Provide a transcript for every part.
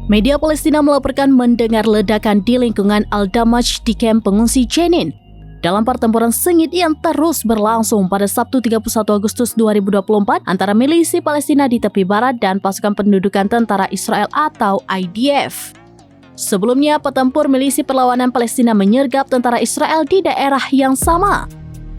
Media Palestina melaporkan mendengar ledakan di lingkungan Al-Damaj di kamp pengungsi Jenin. Dalam pertempuran sengit yang terus berlangsung pada Sabtu 31 Agustus 2024 antara milisi Palestina di tepi barat dan pasukan pendudukan tentara Israel atau IDF. Sebelumnya, petempur milisi perlawanan Palestina menyergap tentara Israel di daerah yang sama.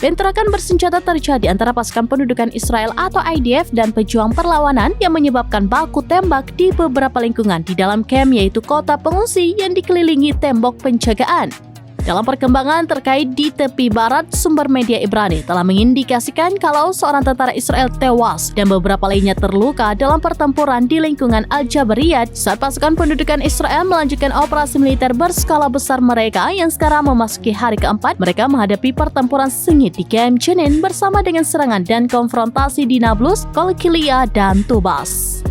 Bentrokan bersenjata terjadi antara pasukan pendudukan Israel atau IDF dan pejuang perlawanan yang menyebabkan baku tembak di beberapa lingkungan di dalam kamp, yaitu kota pengungsi yang dikelilingi tembok penjagaan. Dalam perkembangan terkait di tepi barat, sumber media Ibrani telah mengindikasikan kalau seorang tentara Israel tewas dan beberapa lainnya terluka dalam pertempuran di lingkungan Al-Jabariyat saat pasukan pendudukan Israel melanjutkan operasi militer berskala besar mereka yang sekarang memasuki hari keempat. Mereka menghadapi pertempuran sengit di kamp Jenin bersama dengan serangan dan konfrontasi di Nablus, Qalqilia, dan Tubas.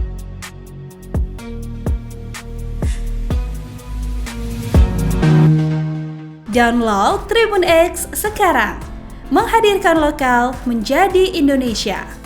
Download Tribun X sekarang, menghadirkan lokal menjadi Indonesia.